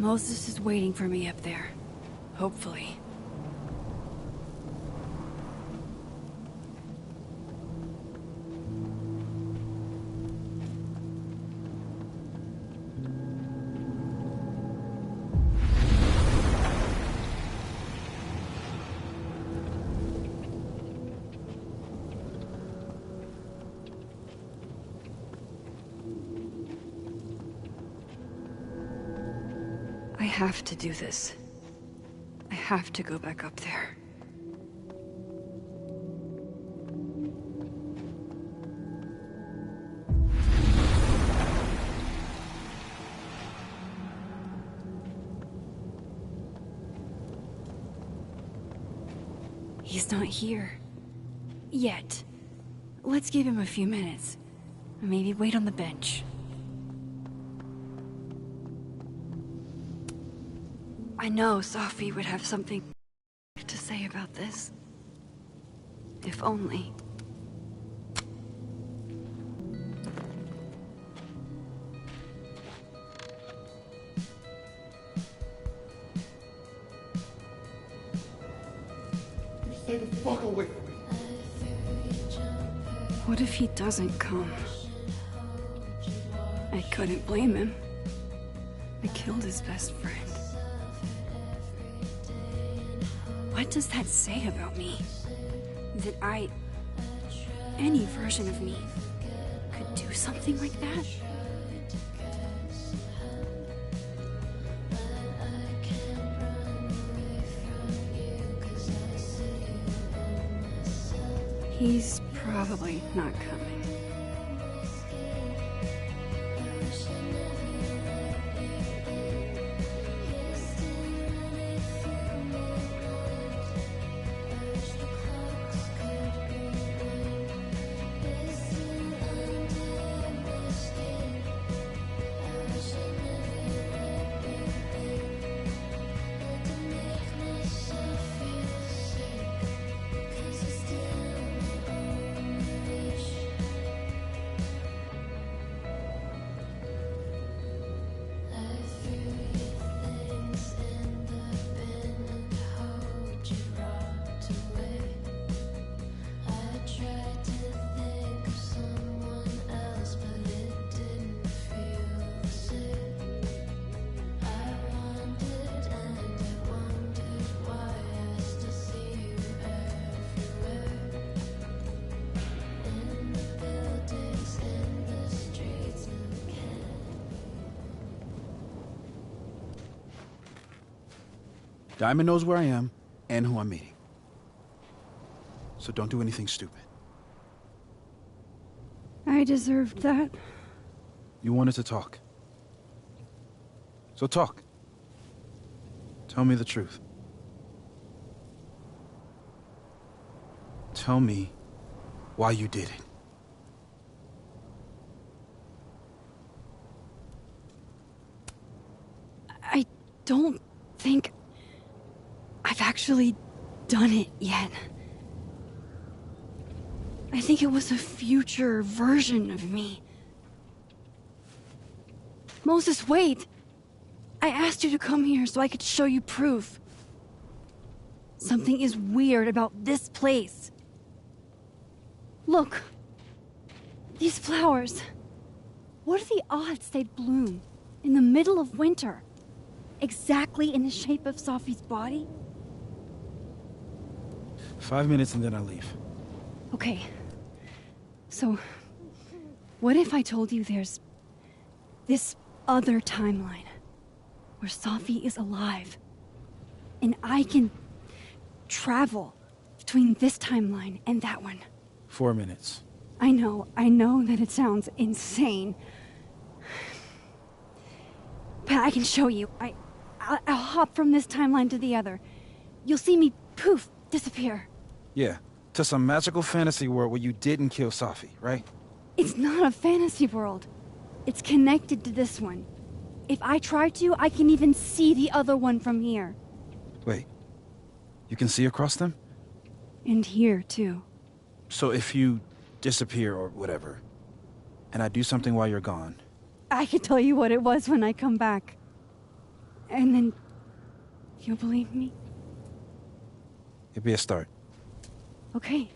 Moses is waiting for me up there. Hopefully. I have to do this. I have to go back up there. He's not here. Yet. Let's give him a few minutes. Maybe wait on the bench. I know Safi would have something to say about this. If only. Stay the fuck away from me. What if he doesn't come? I couldn't blame him. I killed his best friend. What does that say about me? That any version of me, could do something like that? He's probably not coming. Diamond knows where I am and who I'm meeting. So don't do anything stupid. I deserved that. You wanted to talk. So talk. Tell me the truth. Tell me why you did it. I don't think I've actually done it yet. I think it was a future version of me. Moses, wait! I asked you to come here so I could show you proof. Something is weird about this place. Look. These flowers. What are the odds they'd bloom in the middle of winter? Exactly in the shape of Safi's body? 5 minutes and then I leave. Okay. So, what if I told you there's this other timeline where Safi is alive and I can travel between this timeline and that one? 4 minutes. I know that it sounds insane. But I can show you. I'll hop from this timeline to the other. You'll see me, poof, disappear. Yeah, to some magical fantasy world where you didn't kill Safi, right? It's not a fantasy world. It's connected to this one. If I try to, I can even see the other one from here. Wait, you can see across them? And here, too. So if you disappear or whatever, and I do something while you're gone... I can tell you what it was when I come back. And then you'll believe me? It'd be a start. Okay.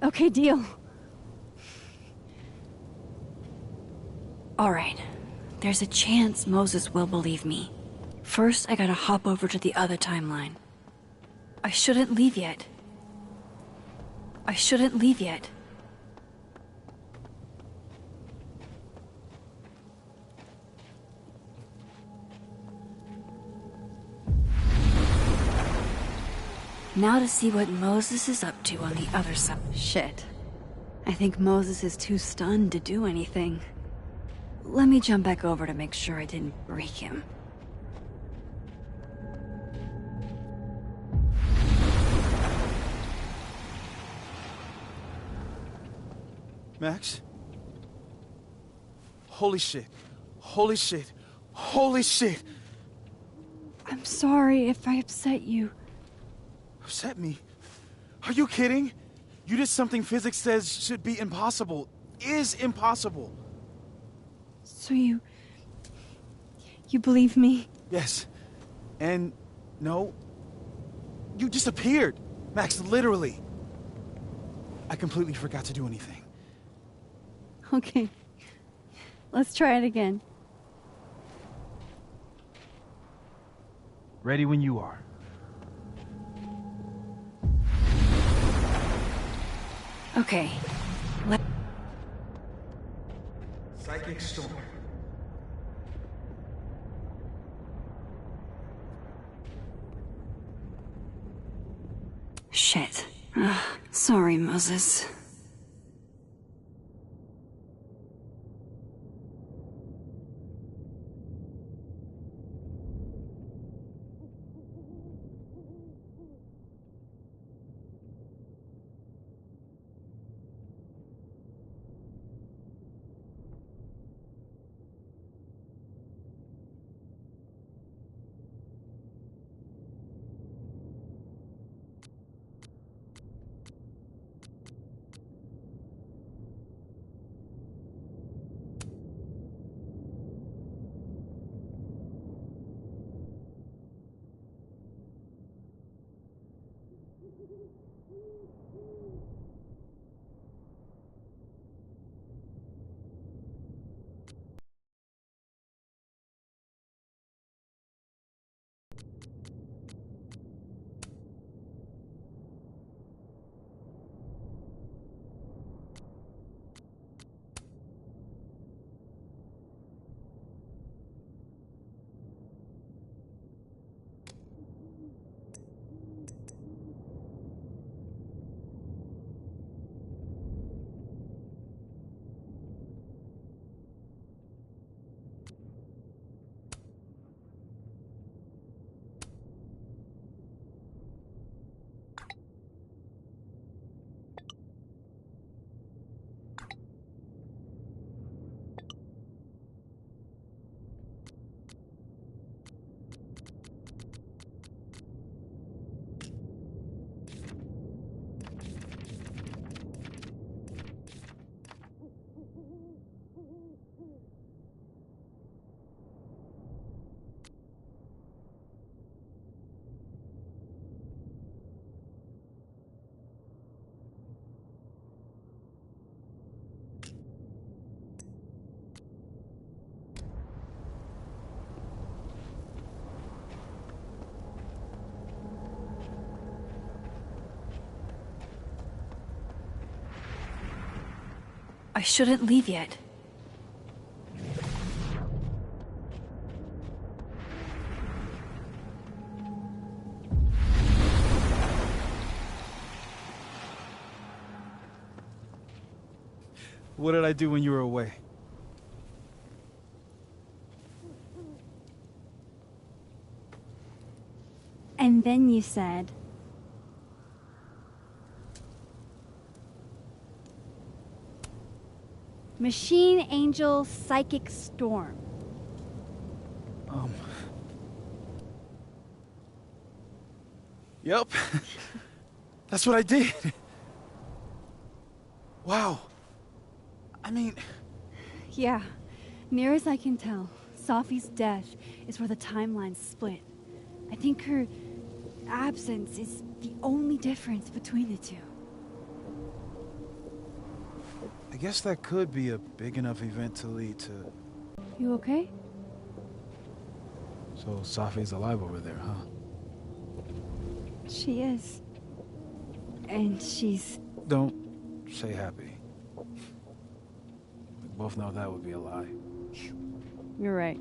Okay, deal. Alright. There's a chance Moses will believe me. First, I gotta hop over to the other timeline. I shouldn't leave yet. I shouldn't leave yet. Now to see what Moses is up to on the other side. Shit. I think Moses is too stunned to do anything. Let me jump back over to make sure I didn't break him. Max? Holy shit. Holy shit. Holy shit! I'm sorry if I upset you. Upset me? Are you kidding? You did something physics says should be impossible. Is impossible. So you believe me? Yes. And no. You disappeared. Max, literally. I completely forgot to do anything. Okay. Let's try it again. Ready when you are. Okay. Psychic storm. Shit. Sorry, Moses. I shouldn't leave yet. What did I do when you were away? And then you said... Machine Angel Psychic Storm. Yep. That's what I did. Wow. I mean... Yeah, near as I can tell, Safi's death is where the timelines split. I think her absence is the only difference between the two. I guess that could be a big enough event to lead to... You okay? So Safi's alive over there, huh? She is. And she's... Don't say happy. We both know that would be a lie. You're right.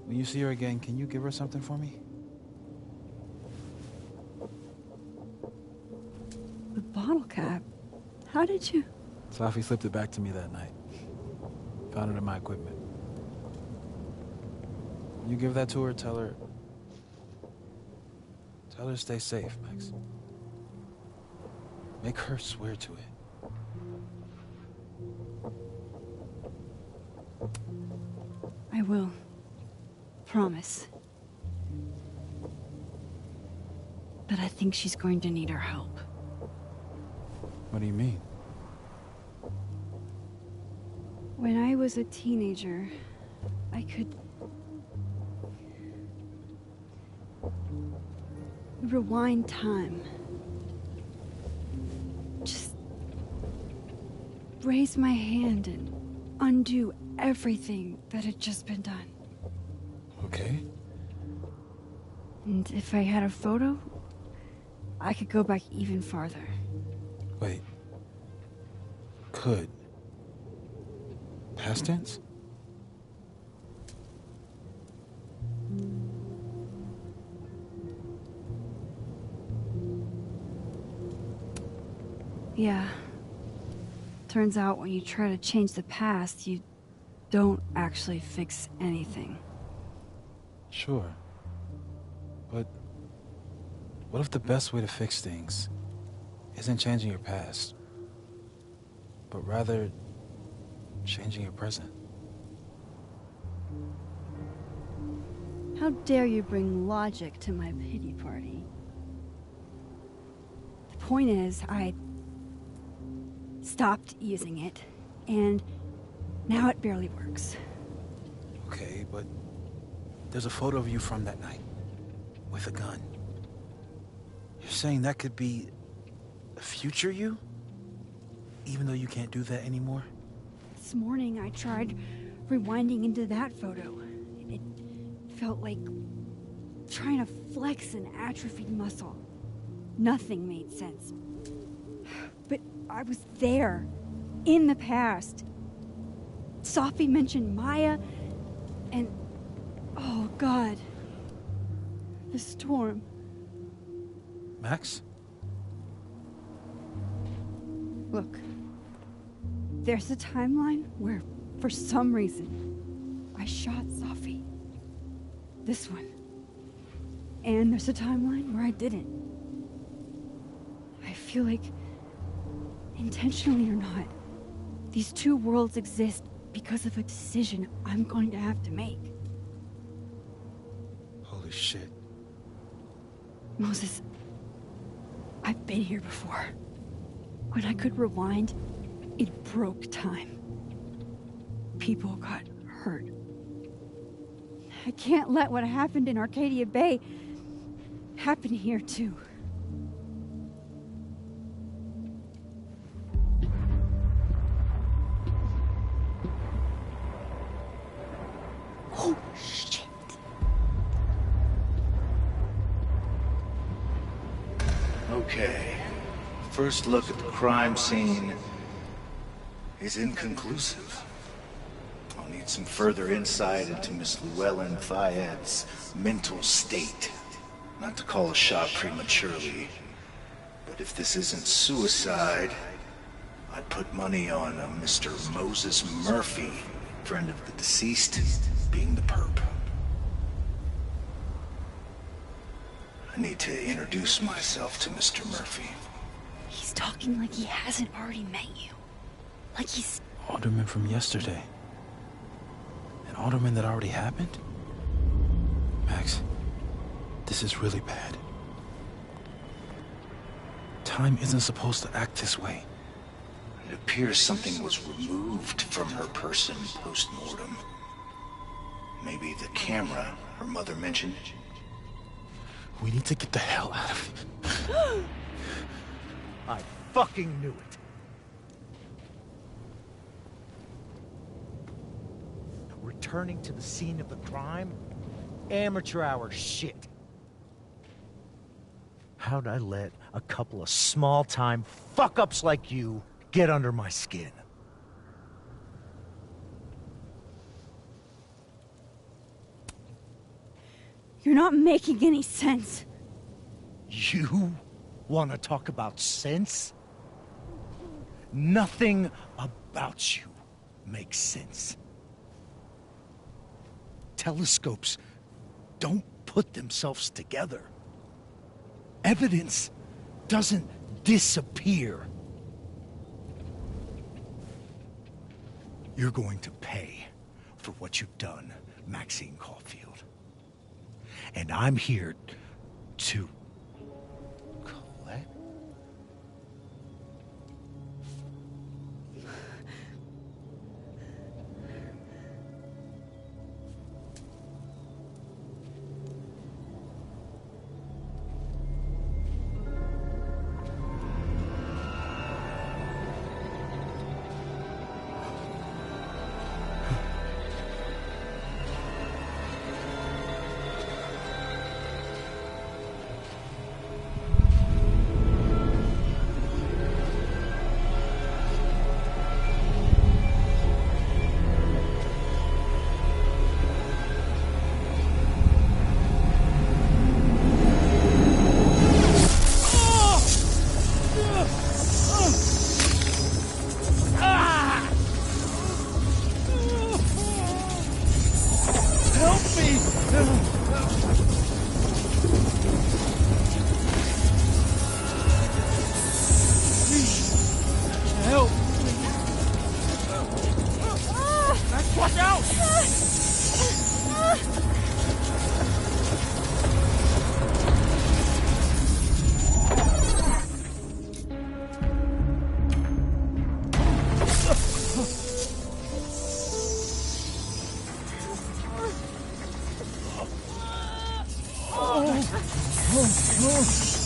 When you see her again, can you give her something for me? The bottle cap? How did you... Safi slipped it back to me that night. Found it in my equipment. When you give that to her, tell her to stay safe, Max. Make her swear to it. I will. Promise. But I think she's going to need our help. What do you mean? When I was a teenager, I could... rewind time. Just... raise my hand and undo everything that had just been done. Okay. And if I had a photo, I could go back even farther. Wait. Could. Past tense? Yeah. Turns out when you try to change the past, you don't actually fix anything. Sure. But what if the best way to fix things isn't changing your past, but rather changing your present? How dare you bring logic to my pity party? The point is, I stopped using it, and now it barely works. Okay, but there's a photo of you from that night, with a gun. You're saying that could be a future you? Even though you can't do that anymore? This morning I tried rewinding into that photo. It felt like trying to flex an atrophied muscle. Nothing made sense. But I was there, in the past. Safi mentioned Maya, and... oh, God. The storm. Max? Look. There's a timeline where, for some reason, I shot Safi. This one. And there's a timeline where I didn't. I feel like, intentionally or not, these two worlds exist because of a decision I'm going to have to make. Holy shit. Moses, I've been here before. When I could rewind, it broke time. People got hurt. I can't let what happened in Arcadia Bay happen here, too. Oh, shit. Okay. First look at the crime scene is inconclusive. I'll need some further insight into Miss Llewellyn Fayette's mental state. Not to call a shot prematurely, but if this isn't suicide, I'd put money on a Mr. Moses Murphy, friend of the deceased, being the perp. I need to introduce myself to Mr. Murphy. He's talking like he hasn't already met you. Like he's... Alderman from yesterday. An alderman that already happened? Max, this is really bad. Time isn't supposed to act this way. It appears something was removed from her person post-mortem. Maybe the camera her mother mentioned. We need to get the hell out of here. I fucking knew it. Returning to the scene of the crime? Amateur hour shit. How'd I let a couple of small-time fuck-ups like you get under my skin? You're not making any sense. You want to talk about sense? Nothing about you makes sense. Telescopes don't put themselves together. Evidence doesn't disappear. You're going to pay for what you've done, Maxine Caulfield. And I'm here to collect.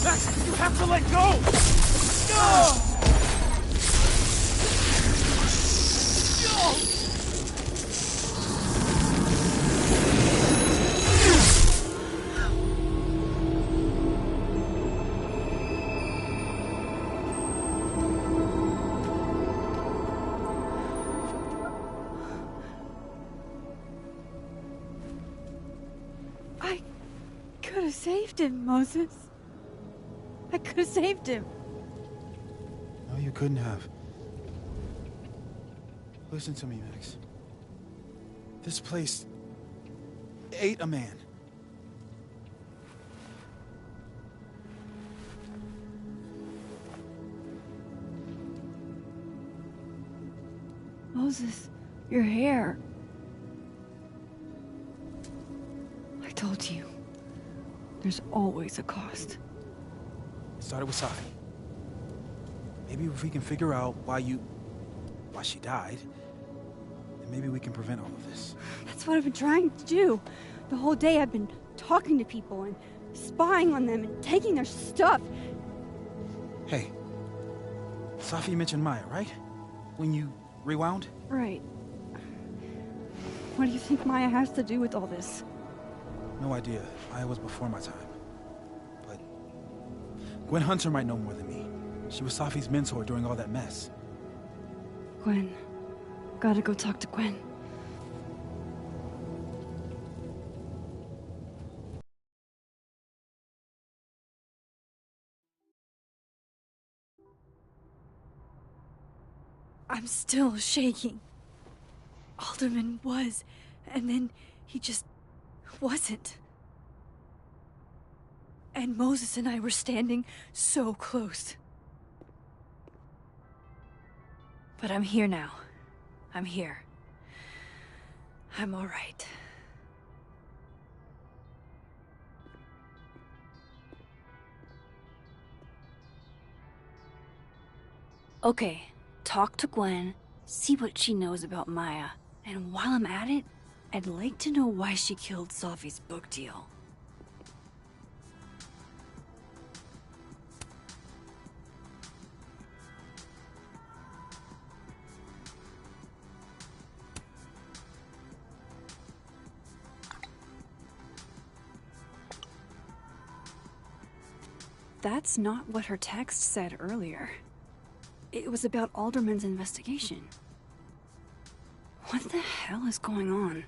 Max, you have to let go! I could have saved him, Moses. I could have saved him. No, you couldn't have. Listen to me, Max. This place ate a man. Moses, your hair. I told you. There's always a cost. It started with Safi. Maybe if we can figure out why she died, then maybe we can prevent all of this. That's what I've been trying to do. The whole day I've been talking to people and spying on them and taking their stuff. Hey, Safi mentioned Maya, right? When you rewound? Right. What do you think Maya has to do with all this? No idea. Maya was before my time. But Gwen Hunter might know more than me. She was Safi's mentor during all that mess. Gwen. Gotta go talk to Gwen. I'm still shaking. Alderman was, and then he just wasn't. And Moses and I were standing so close. But I'm here now. I'm here. I'm all right. Okay, talk to Gwen, see what she knows about Maya, and while I'm at it, I'd like to know why she killed Sophie's book deal. That's not what her text said earlier. It was about Alderman's investigation. What the hell is going on?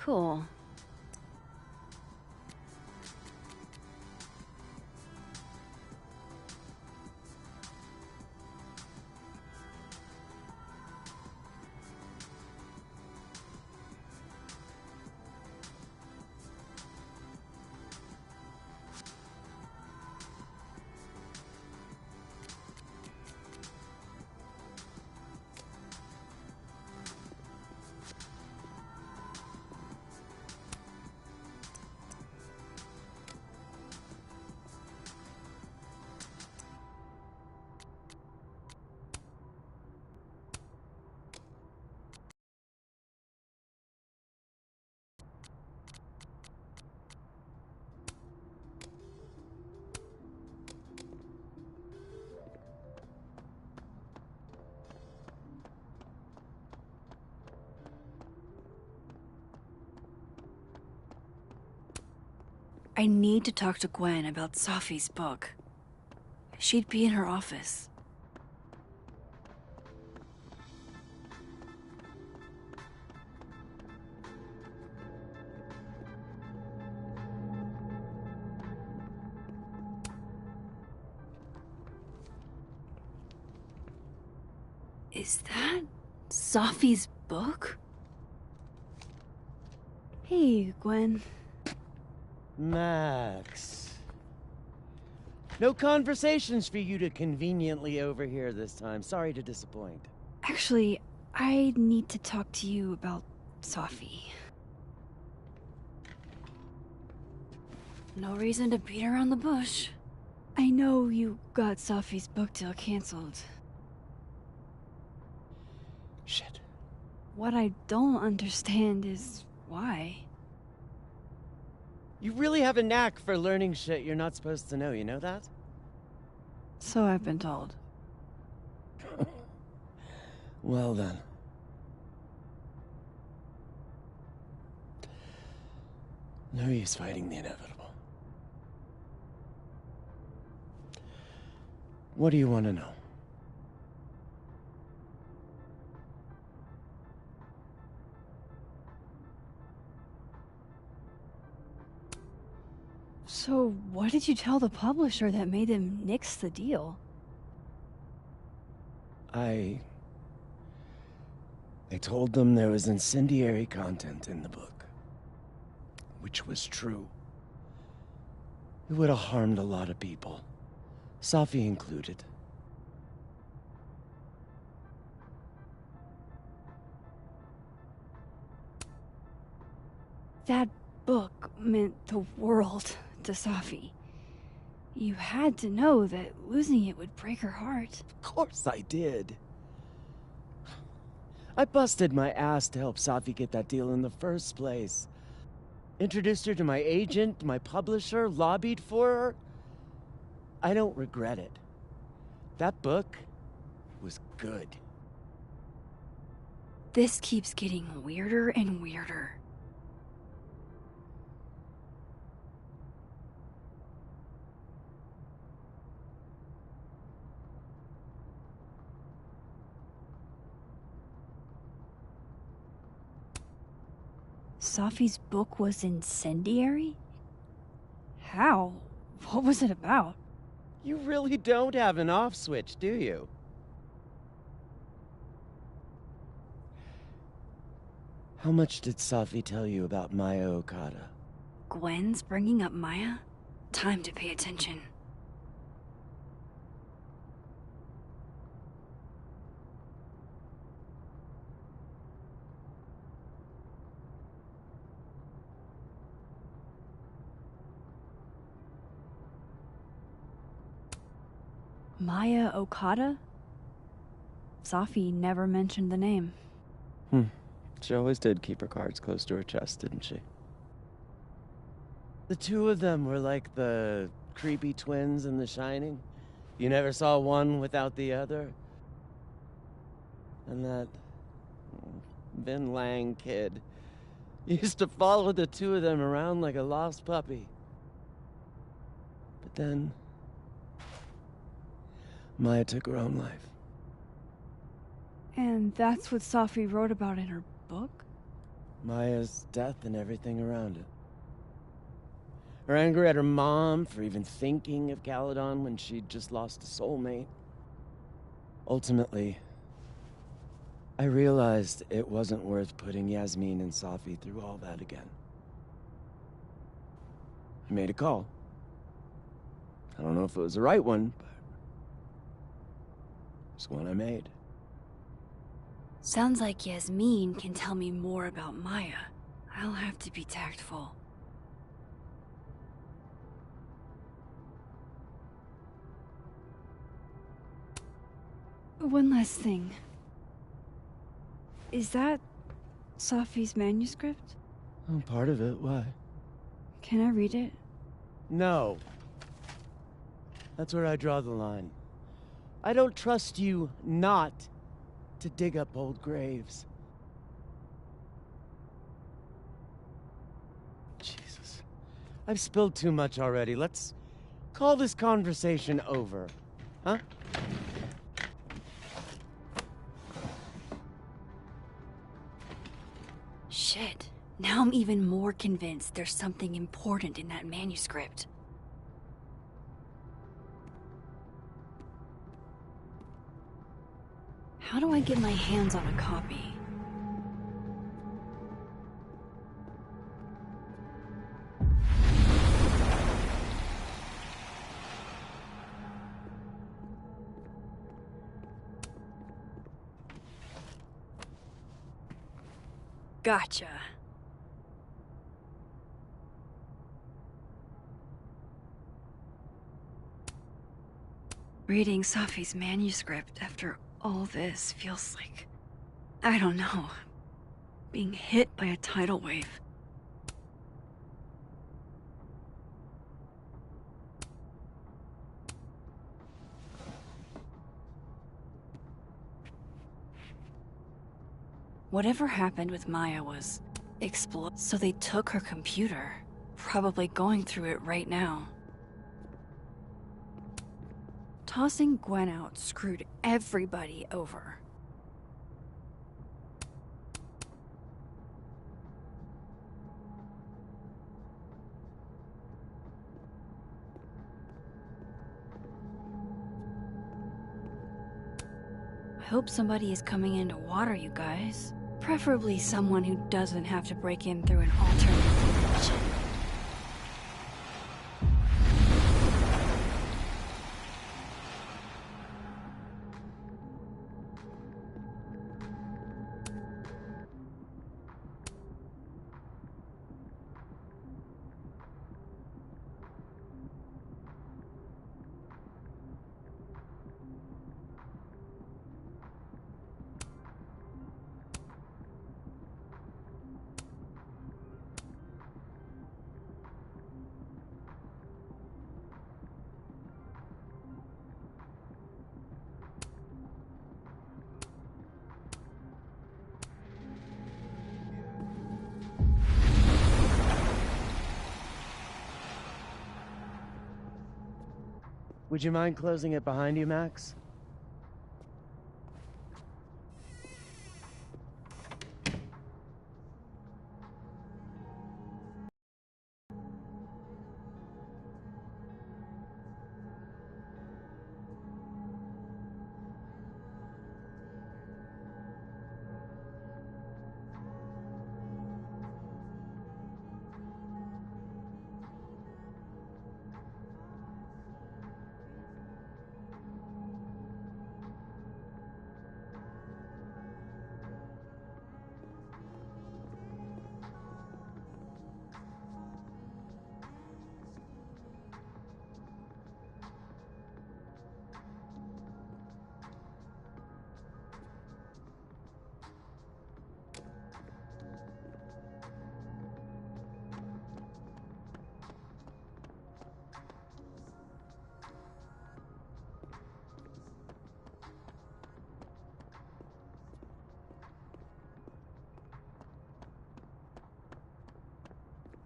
Cool. I need to talk to Gwen about Sophie's book. She'd be in her office. Is that Sophie's book? Hey, Gwen. Max. No conversations for you to conveniently overhear this time. Sorry to disappoint. Actually, I need to talk to you about Sophie. No reason to beat around the bush. I know you got Sophie's book deal canceled. Shit. What I don't understand is why. You really have a knack for learning shit you're not supposed to know, you know that? So I've been told. Well then. No use fighting the inevitable. What do you want to know? So what did you tell the publisher that made them nix the deal? I told them there was incendiary content in the book. Which was true. It would have harmed a lot of people. Sophie included. That book meant the world to Sophie. You had to know that losing it would break her heart. Of course I did. I busted my ass to help Sophie get that deal in the first place. Introduced her to my agent, my publisher, lobbied for her. I don't regret it. That book was good. This keeps getting weirder and weirder. Safi's book was incendiary? How? What was it about? You really don't have an off switch, do you? How much did Safi tell you about Maya Okada? Gwen's bringing up Maya? Time to pay attention. Maya Okada? Safi never mentioned the name. She always did keep her cards close to her chest, didn't she? The two of them were like the creepy twins in The Shining. You never saw one without the other. And that Vin Lang kid used to follow the two of them around like a lost puppy. But then Maya took her own life. And that's what Safi wrote about in her book? Maya's death and everything around it. Her anger at her mom for even thinking of Caledon when she'd just lost a soulmate. Ultimately, I realized it wasn't worth putting Yasmin and Safi through all that again. I made a call. I don't know if it was the right one, but it's one I made. Sounds like Yasmin can tell me more about Maya. I'll have to be tactful. One last thing. Is that Safi's manuscript? Oh, part of it. Why? Can I read it? No. That's where I draw the line. I don't trust you not to dig up old graves. Jesus. I've spilled too much already. Let's call this conversation over. Huh? Shit. Now I'm even more convinced there's something important in that manuscript. How do I get my hands on a copy? Gotcha. Reading Safi's manuscript after all this feels like, I don't know, being hit by a tidal wave. Whatever happened with Maya was so they took her computer, probably going through it right now. Tossing Gwen out screwed everybody over. I hope somebody is coming in to water you guys. Preferably someone who doesn't have to break in through an alternate dimension. Would you mind closing it behind you, Max?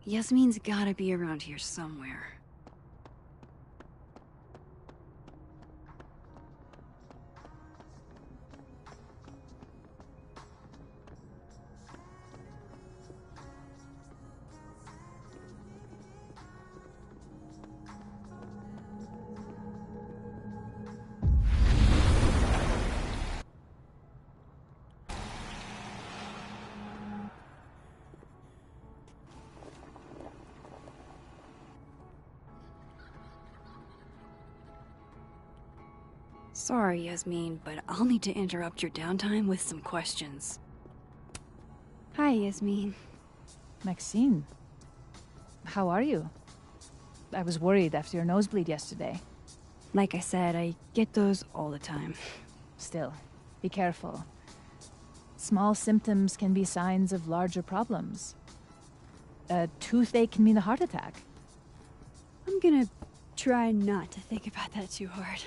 Yasmin's gotta be around here somewhere. Sorry, Yasmin, but I'll need to interrupt your downtime with some questions. Hi, Yasmin. Maxine, how are you? I was worried after your nosebleed yesterday. Like I said, I get those all the time. Still, be careful. Small symptoms can be signs of larger problems. A toothache can mean a heart attack. I'm gonna try not to think about that too hard.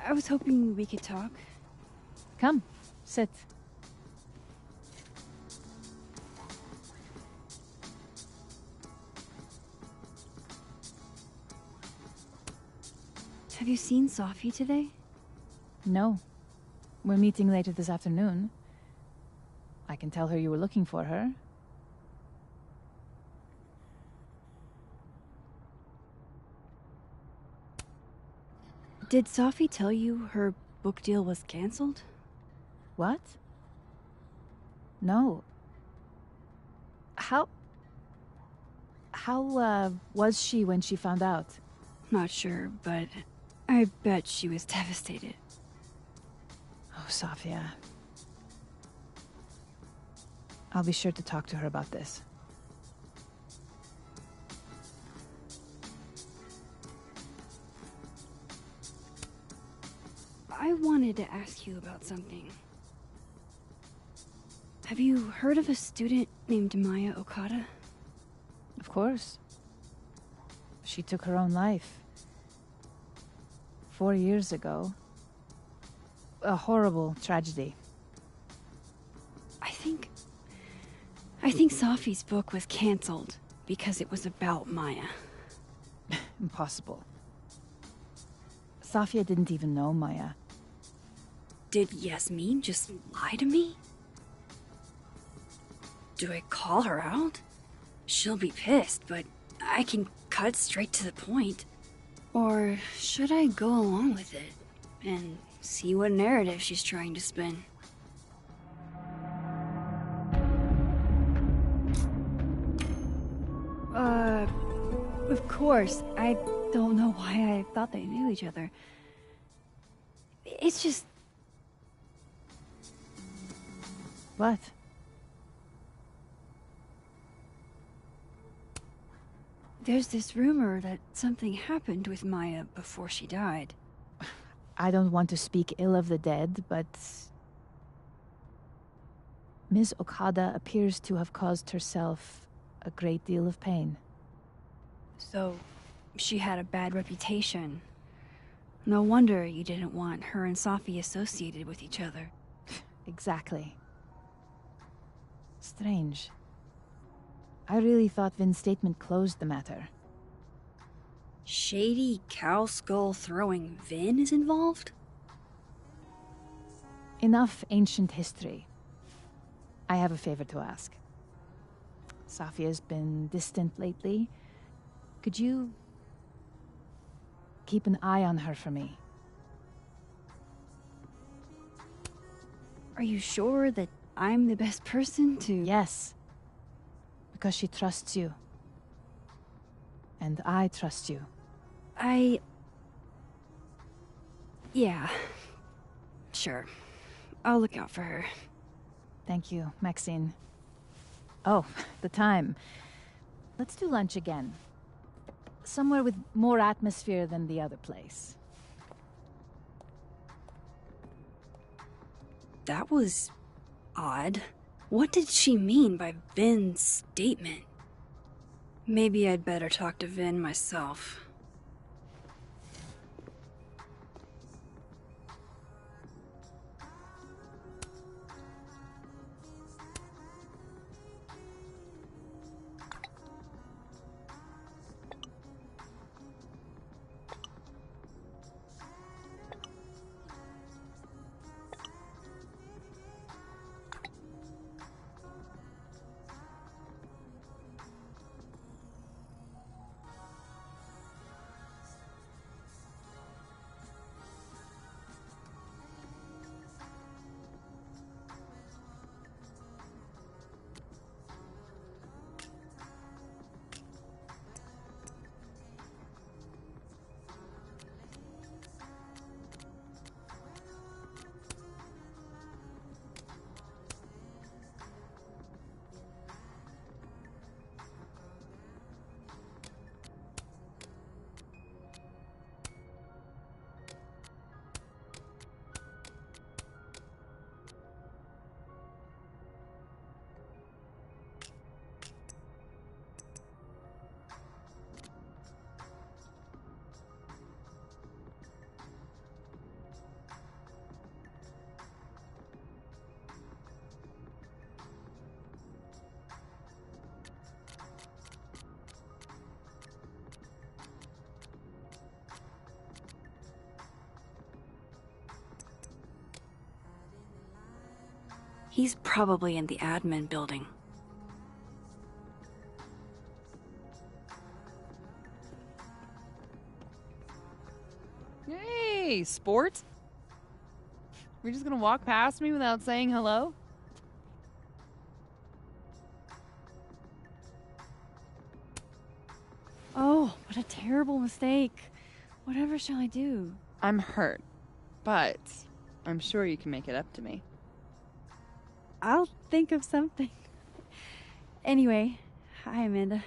I was hoping we could talk. Come, sit. Have you seen Sophie today? No. We're meeting later this afternoon. I can tell her you were looking for her. Did Sophie tell you her book deal was canceled? What? No. How was she when she found out? Not sure, but I bet she was devastated. Oh, Safia. I'll be sure to talk to her about this. I wanted to ask you about something. Have you heard of a student named Maya Okada? Of course. She took her own life. 4 years ago. A horrible tragedy. I think Sophie's book was canceled because it was about Maya. Impossible. Safia didn't even know Maya. Did Yasmin just lie to me? Do I call her out? She'll be pissed, but I can cut straight to the point. Or should I go along with it and see what narrative she's trying to spin? Of course. I don't know why I thought they knew each other. It's just... What? There's this rumor that something happened with Maya before she died. I don't want to speak ill of the dead, but... Ms. Okada appears to have caused herself a great deal of pain. So, she had a bad reputation. No wonder you didn't want her and Sophie associated with each other. Exactly. Strange. I really thought Vin's statement closed the matter. Shady cow skull throwing Vin is involved? Enough ancient history. I have a favor to ask. Safia's been distant lately. Could you keep an eye on her for me? Are you sure that I'm the best person to... Yes. Because she trusts you. And I trust you. Yeah. Sure. I'll look out for her. Thank you, Maxine. Oh, the time. Let's do lunch again. Somewhere with more atmosphere than the other place. That was... odd. What did she mean by Vin's statement? Maybe I'd better talk to Vin myself. He's probably in the admin building. Hey, sport? You're just gonna walk past me without saying hello? Oh, what a terrible mistake. Whatever shall I do? I'm hurt, but I'm sure you can make it up to me. I'll think of something. Anyway, hi, Amanda.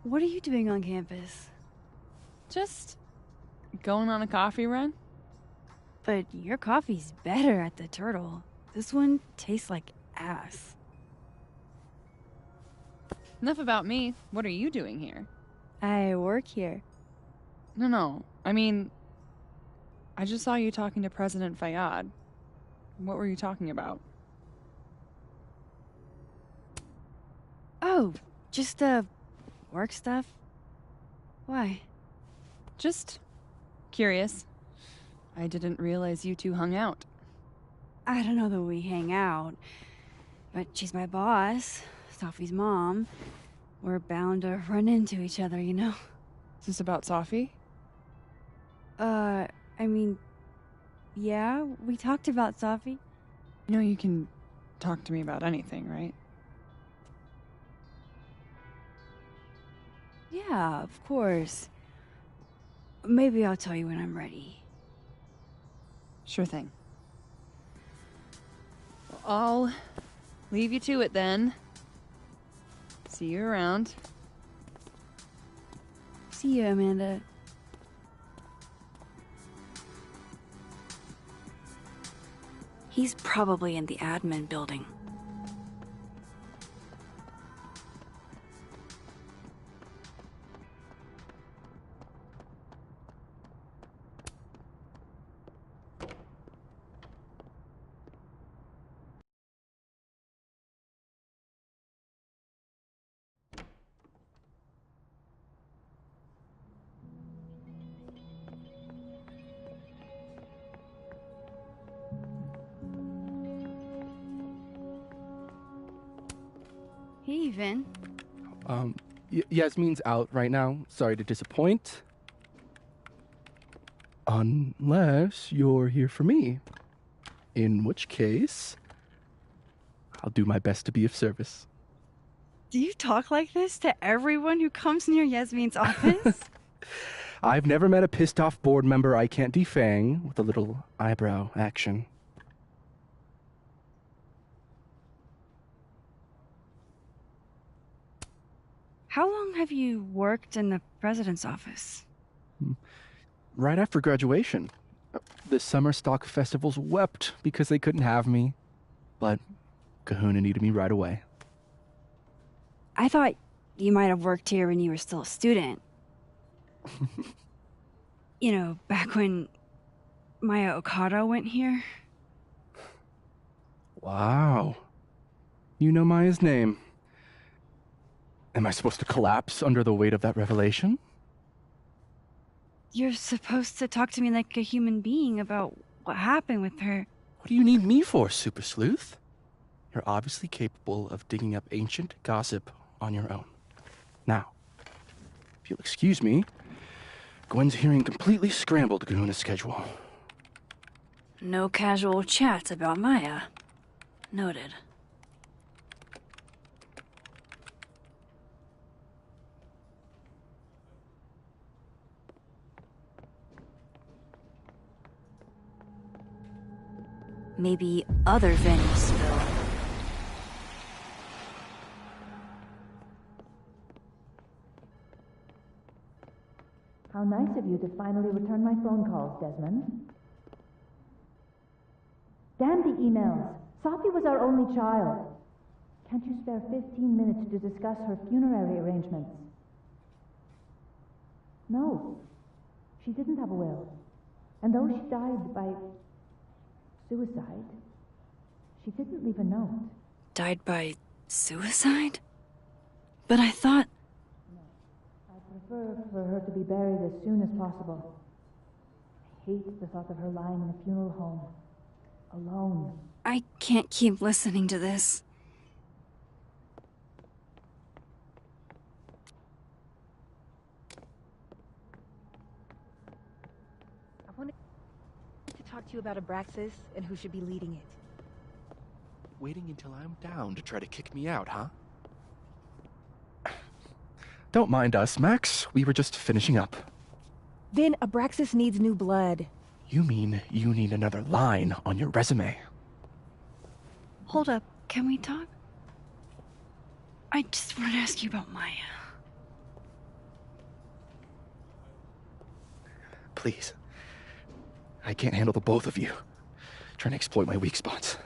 What are you doing on campus? Just going on a coffee run? But your coffee's better at the Turtle. This one tastes like ass. Enough about me. What are you doing here? I work here. No. I mean, I just saw you talking to President Fayyad. What were you talking about? Oh, just, work stuff? Why? Just curious. I didn't realize you two hung out. I don't know that we hang out, but she's my boss, Sophie's mom. We're bound to run into each other, you know? Is this about Safi? I mean, yeah, we talked about Sophie. You know you can talk to me about anything, right? Yeah, of course. Maybe I'll tell you when I'm ready. Sure thing. Well, I'll leave you to it then. See you around. See you, Amanda. He's probably in the admin building. Hey, Vin. Yasmin's out right now. Sorry to disappoint. Unless you're here for me. In which case, I'll do my best to be of service. Do you talk like this to everyone who comes near Yasmin's office? I've never met a pissed off board member I can't defang with a little eyebrow action. How long have you worked in the president's office? Right after graduation. The summer stock festivals wept because they couldn't have me. But Kahuna needed me right away. I thought you might have worked here when you were still a student. You know, back when Maya Okada went here. Wow. You know Maya's name. Am I supposed to collapse under the weight of that revelation? You're supposed to talk to me like a human being about what happened with her. What do you need me for, Super Sleuth? You're obviously capable of digging up ancient gossip on your own. Now, if you'll excuse me, Gwen's hearing completely scrambled Kahuna's schedule. No casual chats about Maya. Noted. Maybe other venues spill. How nice of you to finally return my phone calls, Desmond. Damn the emails. Safi was our only child. Can't you spare 15 minutes to discuss her funerary arrangements? No. She didn't have a will. And though she died by suicide, she didn't leave a note. Died by suicide? But I thought... I'd prefer for her to be buried as soon as possible. I hate the thought of her lying in a funeral home, alone. I can't keep listening to this. I wanted to talk to you about Abraxas and who should be leading it. Waiting until I'm down to try to kick me out, huh? Don't mind us, Max. We were just finishing up. Then Abraxas needs new blood. You mean you need another line on your resume? Hold up, can we talk? I just want to ask you about Maya. Please. I can't handle the both of you. Trying to exploit my weak spots.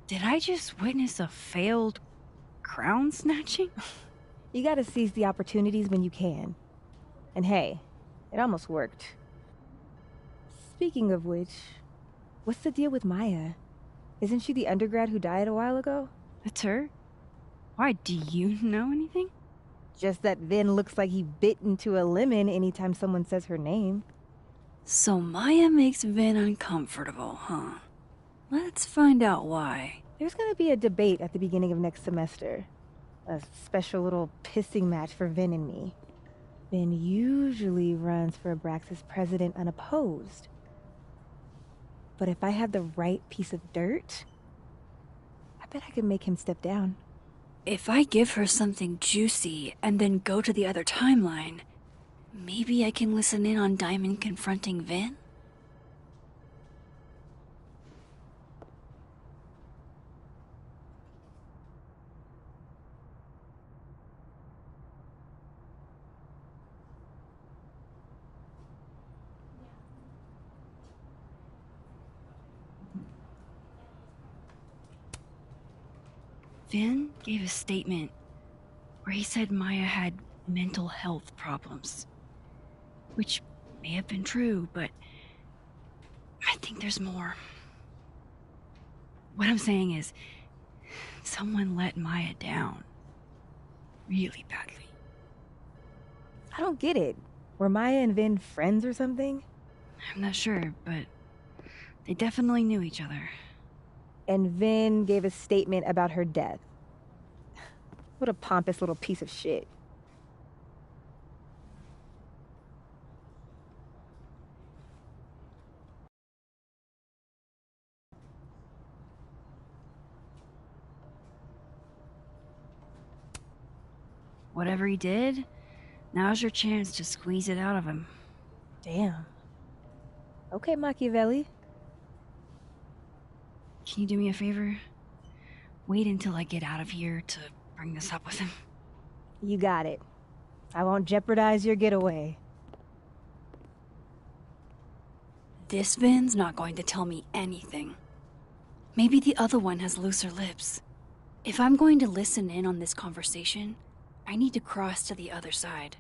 Did I just witness a failed crown snatching? You gotta seize the opportunities when you can. And hey, it almost worked. Speaking of which, what's the deal with Maya? Isn't she the undergrad who died a while ago? That's her? Why, do you know anything? Just that Vin looks like he bit into a lemon anytime someone says her name. So Maya makes Vin uncomfortable, huh? Let's find out why. There's gonna be a debate at the beginning of next semester. A special little pissing match for Vin and me. Vin usually runs for Abraxas president unopposed. But if I have the right piece of dirt, I bet I could make him step down. If I give her something juicy and then go to the other timeline, maybe I can listen in on Diamond confronting Vin? Vin gave a statement where he said Maya had mental health problems. Which may have been true, but I think there's more. What I'm saying is, someone let Maya down. Really badly. I don't get it. Were Maya and Vin friends or something? I'm not sure, but they definitely knew each other. And Vin gave a statement about her death. What a pompous little piece of shit. Whatever he did, now's your chance to squeeze it out of him. Damn. Okay, Machiavelli. Can you do me a favor? Wait until I get out of here to bring this up with him. You got it. I won't jeopardize your getaway. This Vin's not going to tell me anything. Maybe the other one has looser lips. If I'm going to listen in on this conversation, I need to cross to the other side.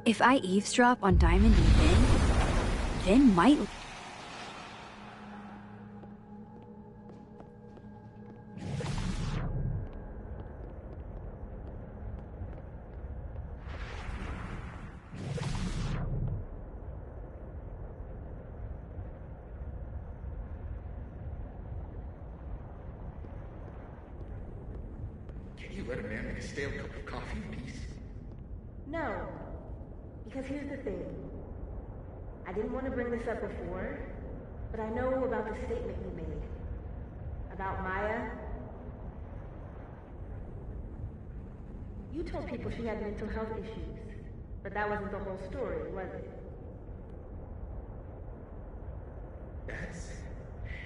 If I eavesdrop on Diamond and Vin might... Can you let a man make a stale cup of coffee in peace? No. Because here's the thing. I didn't want to bring this up before, but I know about the statement you made. About Maya. You told people she had mental health issues, but that wasn't the whole story, was it? That's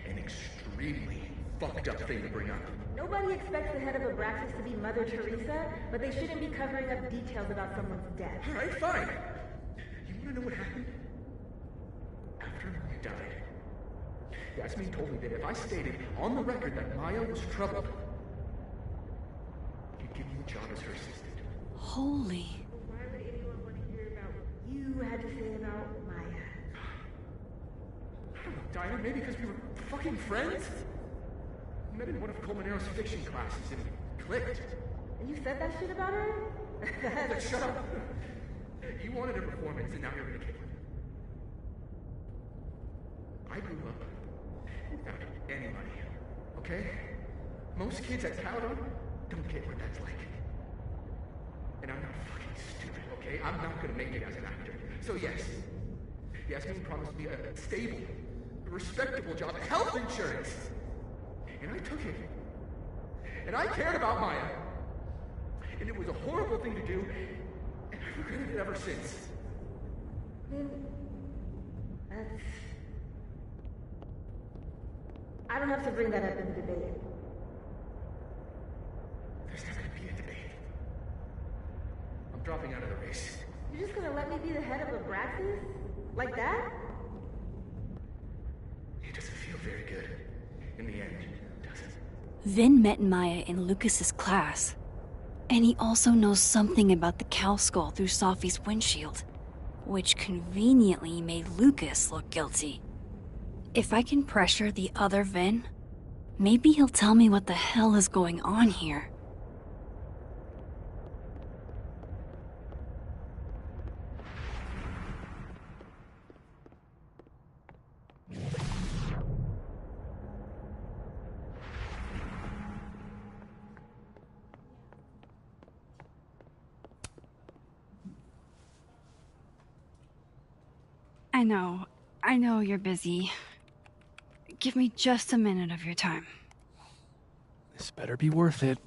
an extremely fucked up thing to bring up. Nobody expects the head of Abraxas to be Mother Teresa, but they shouldn't be covering up details about someone's death. Alright, fine. You wanna know what happened? After Maya died, Yasmin told me that if I stated on the record that Maya was troubled, you'd give me a job as her assistant. Holy... Why would anyone want to hear about what you had to say about Maya? I don't know, Dinah, maybe because we were fucking friends? met in one of Colmenaro's fiction classes and clicked. And you said that shit about her? Shut up. You wanted a performance, and now you're gonna give one. I grew up without any money, okay? Most kids at Paladon don't get what that's like. And I'm not fucking stupid, okay? I'm not gonna make it as an actor. So yes, Yasmin promised me a stable, respectable job, health insurance. And I took it. And I cared about Maya. And it was a horrible thing to do, and I've regretted it ever since. That's... I don't have to bring that up in the debate. There's not gonna be a debate. I'm dropping out of the race. You're just gonna let me be the head of Abraxas? Like that? It doesn't feel very good. In the end, does it? Vin met Maya in Lucas's class. And he also knows something about the cow skull through Safi's windshield, which conveniently made Lucas look guilty. If I can pressure the other Vin, maybe he'll tell me what the hell is going on here. I know you're busy. Give me just a minute of your time. This better be worth it.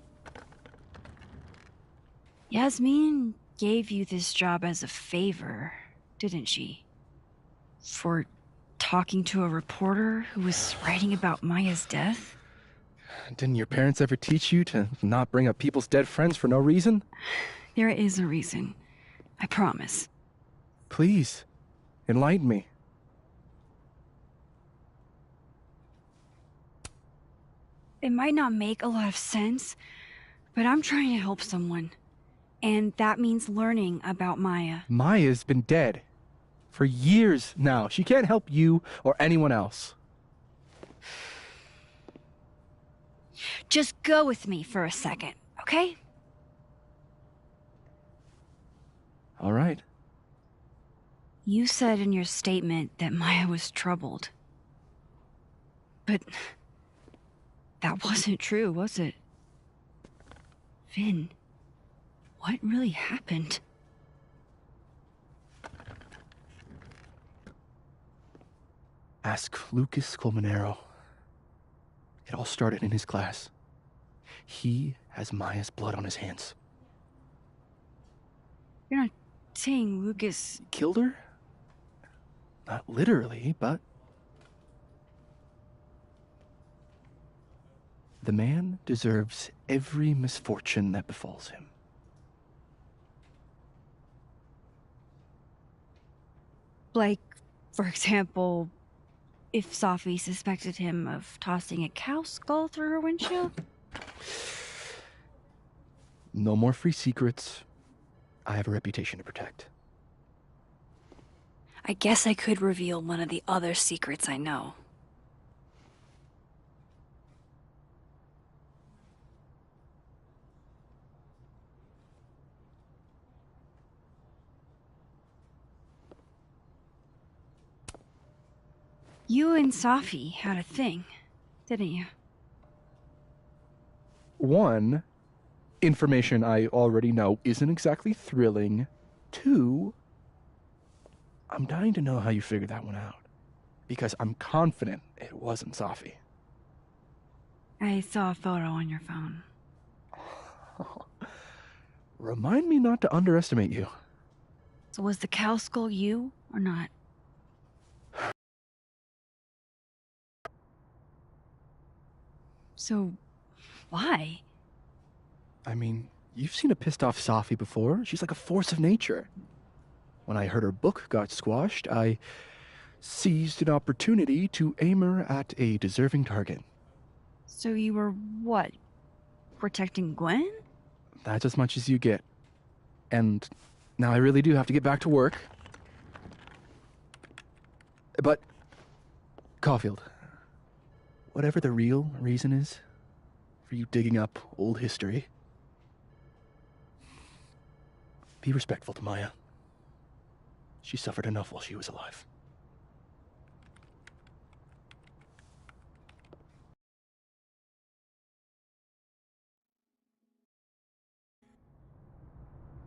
Yasmin gave you this job as a favor, didn't she? For talking to a reporter who was writing about Maya's death? Didn't your parents ever teach you to not bring up people's dead friends for no reason? There is a reason. I promise. Please, enlighten me. It might not make a lot of sense, but I'm trying to help someone. And that means learning about Maya. Maya's been dead for years now. She can't help you or anyone else. Just go with me for a second, okay? All right. You said in your statement that Maya was troubled. But that wasn't true, was it? Vin, what really happened? Ask Lucas Colmenero. It all started in his class. He has Maya's blood on his hands. You're not saying Lucas killed her? Not literally, but... The man deserves every misfortune that befalls him. Like, for example, if Safi suspected him of tossing a cow skull through her windshield? No more free secrets. I have a reputation to protect. I guess I could reveal one of the other secrets I know. You and Safi had a thing, didn't you? One, information I already know isn't exactly thrilling. Two, I'm dying to know how you figured that one out. Because I'm confident it wasn't Safi. I saw a photo on your phone. Remind me not to underestimate you. So was the cow skull you, or not? So, why? I mean, you've seen a pissed off Safi before. She's like a force of nature. When I heard her book got squashed, I seized an opportunity to aim her at a deserving target. So you were, what, protecting Gwen? That's as much as you get. And now I really do have to get back to work. But, Caulfield, whatever the real reason is, for you digging up old history. Be respectful to Maya. She suffered enough while she was alive.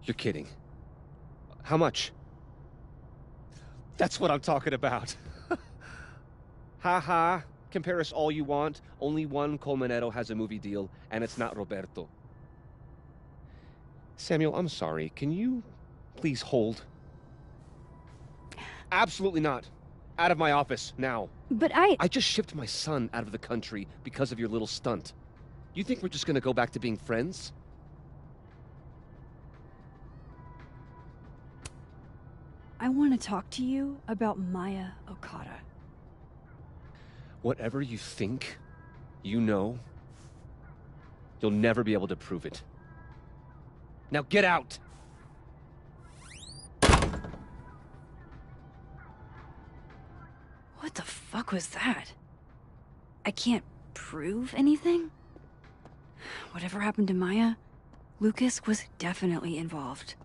You're kidding. How much? That's what I'm talking about. Ha ha. Compare us all you want. Only one Colmenero has a movie deal, and it's not Roberto. Samuel, I'm sorry. Can you please hold? Absolutely not. Out of my office, now. But I just shipped my son out of the country because of your little stunt. You think we're just gonna go back to being friends? I want to talk to you about Maya Okada. Whatever you think, you know, you'll never be able to prove it. Now get out! What the fuck was that? I can't prove anything? Whatever happened to Maya, Lucas was definitely involved.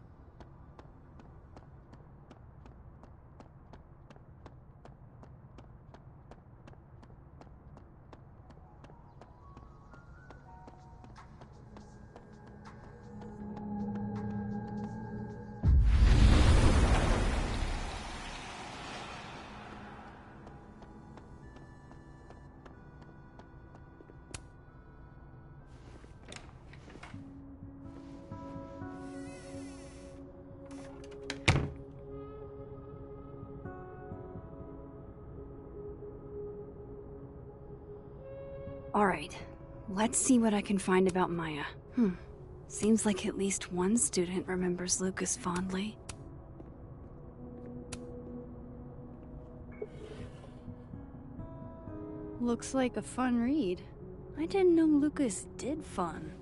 Alright, let's see what I can find about Maya. Seems like at least one student remembers Lucas fondly. Looks like a fun read. I didn't know Lucas did fun.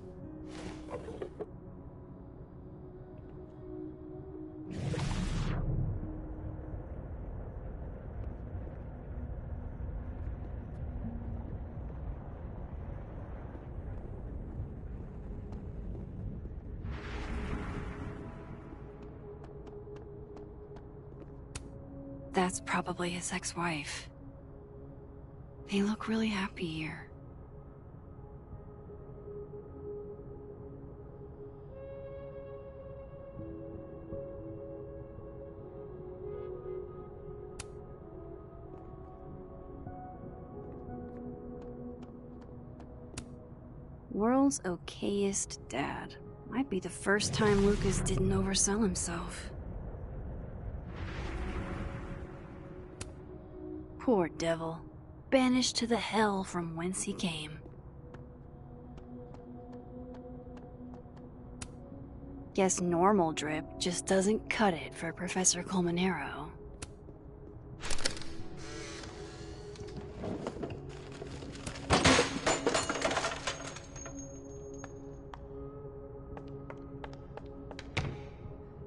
That's probably his ex-wife. They look really happy here. World's okayest dad. Might be the first time Lucas didn't oversell himself. Poor devil. Banished to the hell from whence he came. Guess normal drip just doesn't cut it for Professor Colmenero.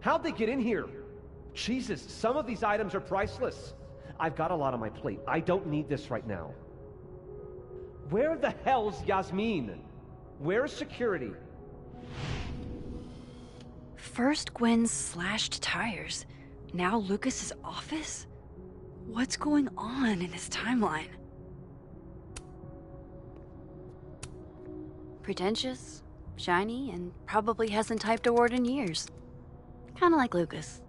How'd they get in here? Jesus, some of these items are priceless. I've got a lot on my plate. I don't need this right now. Where the hell's Yasmin? Where's security? First Gwen's slashed tires, now Lucas's office? What's going on in this timeline? Pretentious, shiny, and probably hasn't typed a word in years. Kinda like Lucas.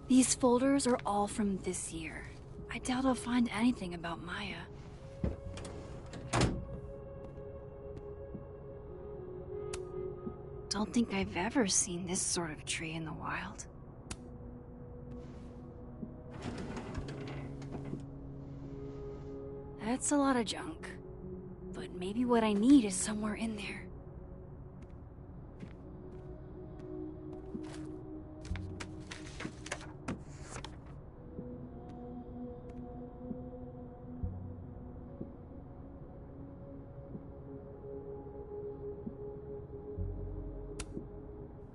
These folders are all from this year. I doubt I'll find anything about Maya. Don't think I've ever seen this sort of tree in the wild. That's a lot of junk. But maybe what I need is somewhere in there.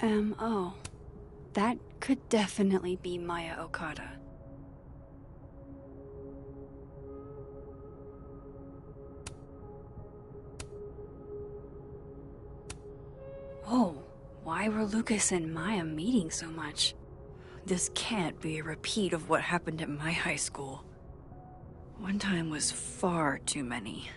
M.O. That could definitely be Maya Okada. Whoa, why were Lucas and Maya meeting so much? This can't be a repeat of what happened at my high school. One time was far too many.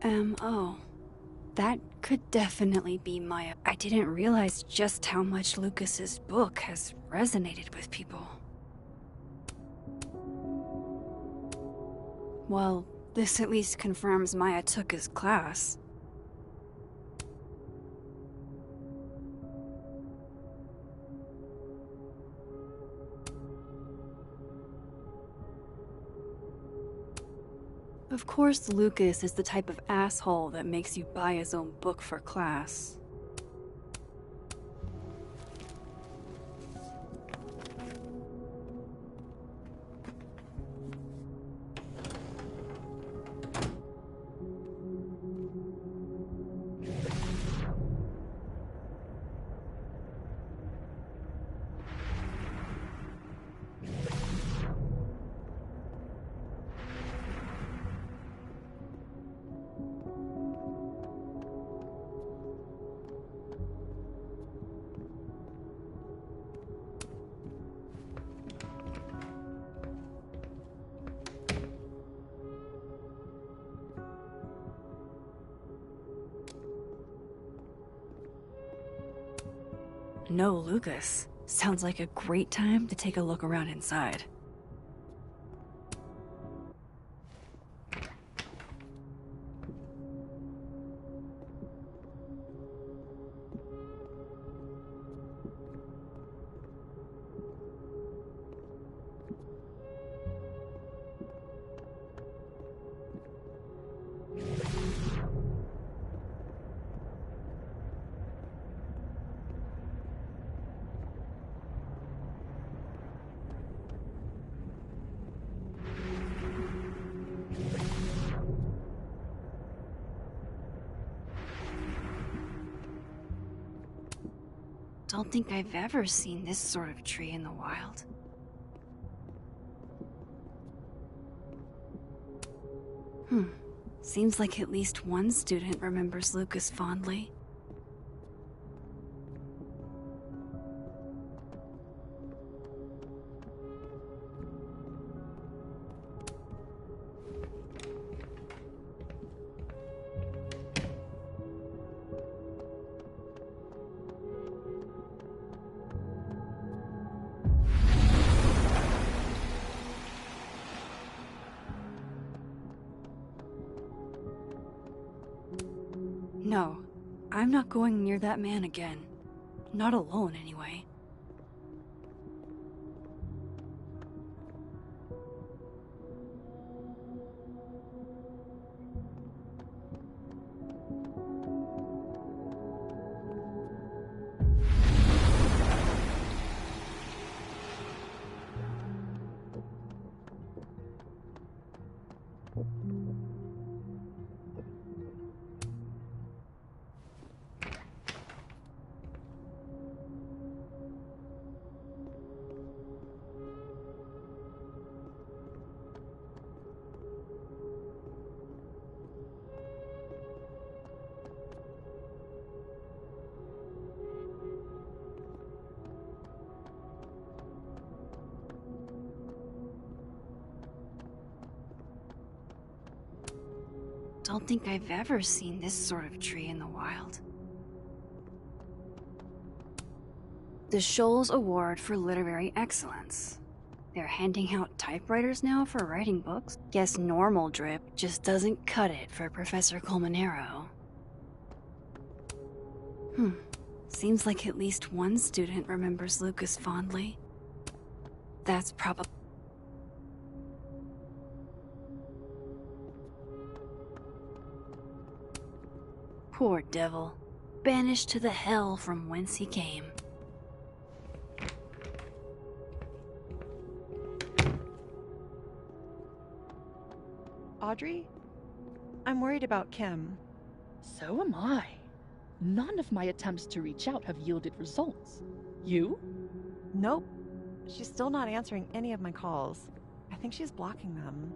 M.O. That could definitely be Maya. I didn't realize just how much Lucas's book has resonated with people. Well, this at least confirms Maya took his class. Of course, Lucas is the type of asshole that makes you buy his own book for class. No, Lucas. Sounds like a great time to take a look around inside. Don't think I've ever seen this sort of tree in the wild. Seems like at least one student remembers Lucas fondly. No, I'm not going near that man again. Not alone, anyway. Don't think I've ever seen this sort of tree in the wild. The Scholes Award for Literary Excellence. They're handing out typewriters now for writing books. Guess normal drip just doesn't cut it for Professor Colmenero. Seems like at least one student remembers Lucas fondly. That's probably... Poor devil. Banished to the hell from whence he came. Audrey? I'm worried about Kim. So am I. None of my attempts to reach out have yielded results. You? Nope. She's still not answering any of my calls. I think she's blocking them.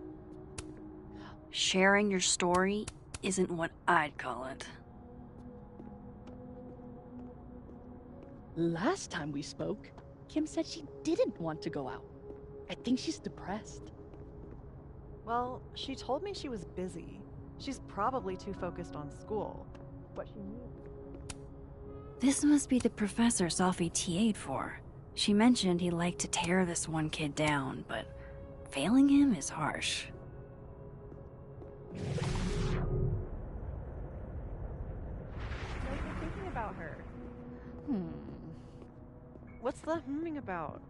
Sharing your story isn't what I'd call it. Last time we spoke, Kim said she didn't want to go out. I think she's depressed. Well, she told me she was busy. She's probably too focused on school. What she needs. This must be the professor Sophie TA'd for. She mentioned he liked to tear this one kid down, but failing him is harsh. What are you thinking about her? What's the humming about?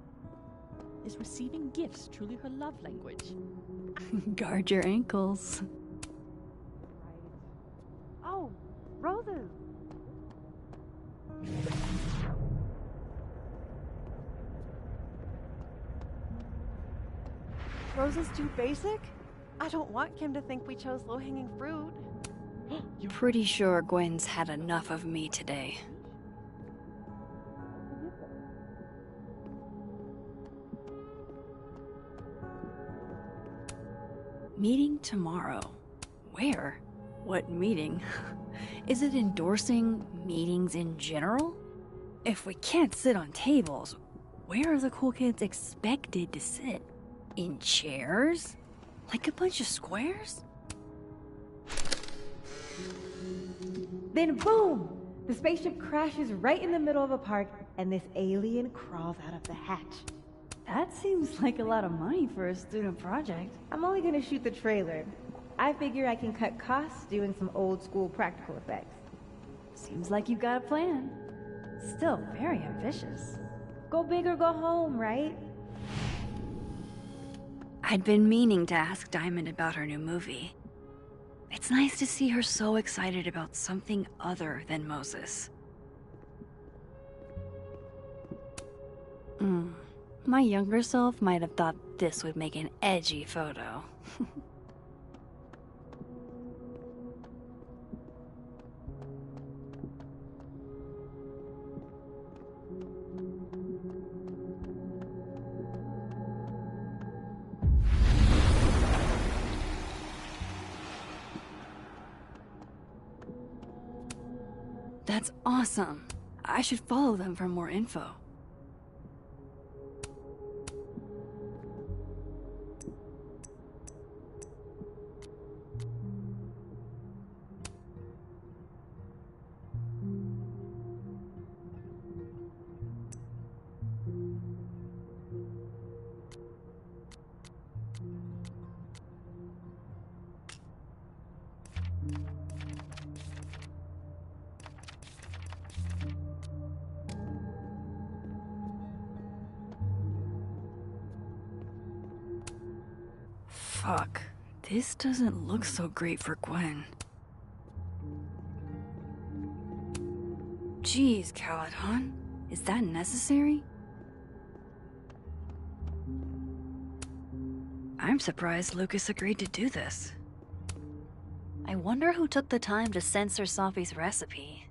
Is receiving gifts truly her love language? Guard your ankles. Oh, roses! Roses too basic? I don't want Kim to think we chose low-hanging fruit. Pretty sure Gwen's had enough of me today. Meeting tomorrow. Where? What meeting? Is it endorsing meetings in general? If we can't sit on tables, where are the cool kids expected to sit? In chairs? Like a bunch of squares? Then boom! The spaceship crashes right in the middle of a park, and this alien crawls out of the hatch. That seems like a lot of money for a student project. I'm only gonna shoot the trailer. I figure I can cut costs doing some old school practical effects. Seems like you got a plan. Still very ambitious. Go big or go home, right? I'd been meaning to ask Diamond about her new movie. It's nice to see her so excited about something other than Moses. My younger self might have thought this would make an edgy photo. That's awesome. I should follow them for more info. Fuck. This doesn't look so great for Gwen. Jeez, Caladon. Is that necessary? I'm surprised Lucas agreed to do this. I wonder who took the time to censor Sophie's recipe.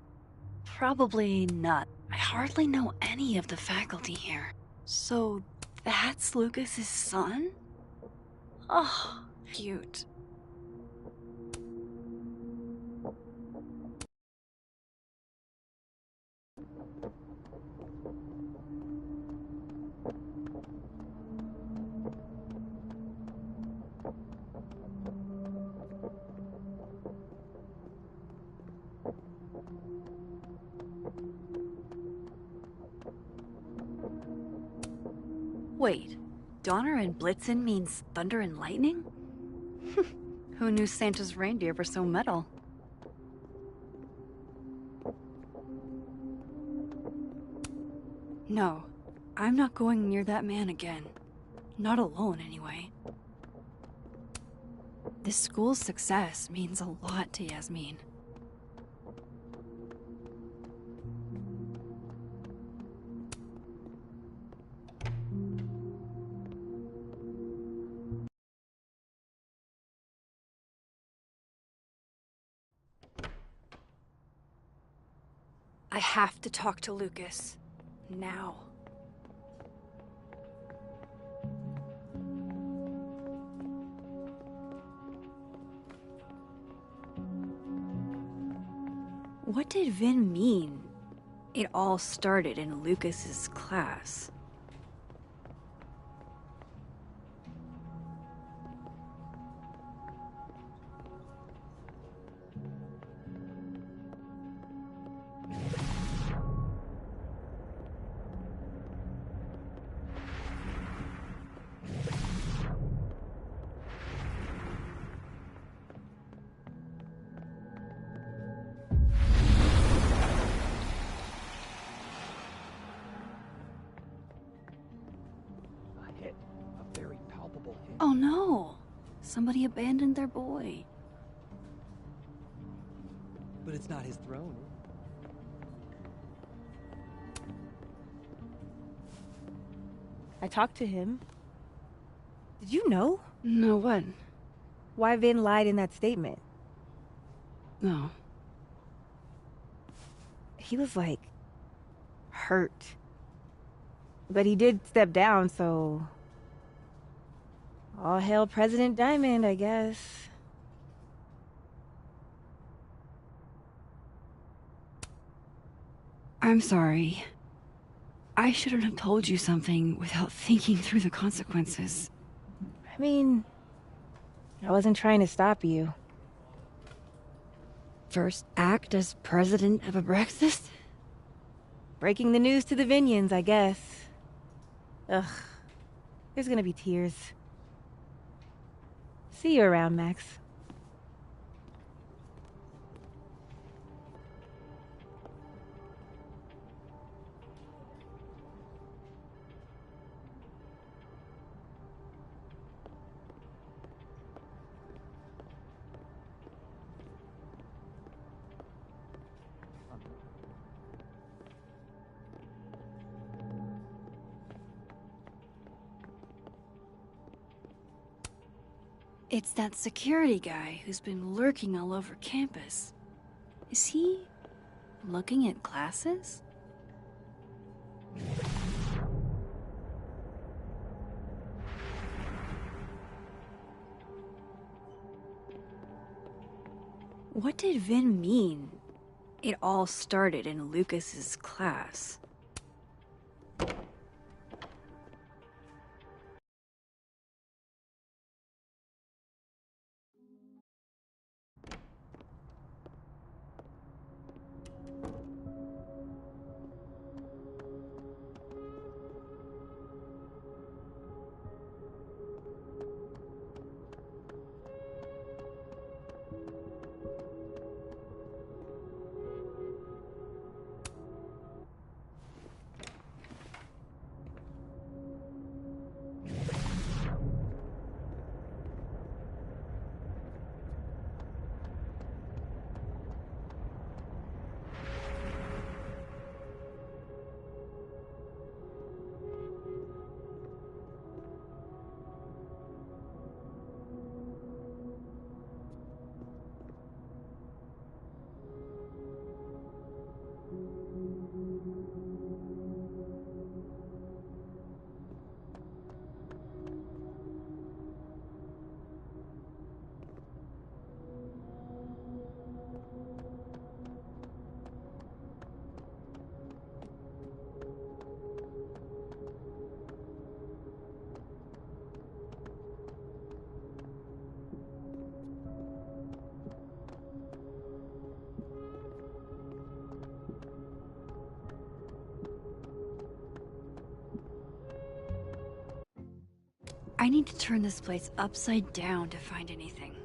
Probably not. I hardly know any of the faculty here. So that's Lucas's son? Oh, cute. Wait, Donner and Blitzen means thunder and lightning? Who knew Santa's reindeer were so metal? No, I'm not going near that man again. Not alone, anyway. This school's success means a lot to Yasmin. I have to talk to Lucas. Now. What did Vin mean? It all started in Lucas's class. Oh no! Somebody abandoned their boy. But it's not his throne. I talked to him. Did you know? No, what? Why Vin lied in that statement. No. He was like hurt. But he did step down, so all hail President Diamond, I guess. I'm sorry. I shouldn't have told you something without thinking through the consequences. I mean, I wasn't trying to stop you. First act as president of Abraxas? Breaking the news to the Vinians, I guess. Ugh. There's gonna be tears. See you around, Max. It's that security guy who's been lurking all over campus. Is he looking at classes? What did Vin mean? It all started in Lucas's class. I need to turn this place upside down to find anything.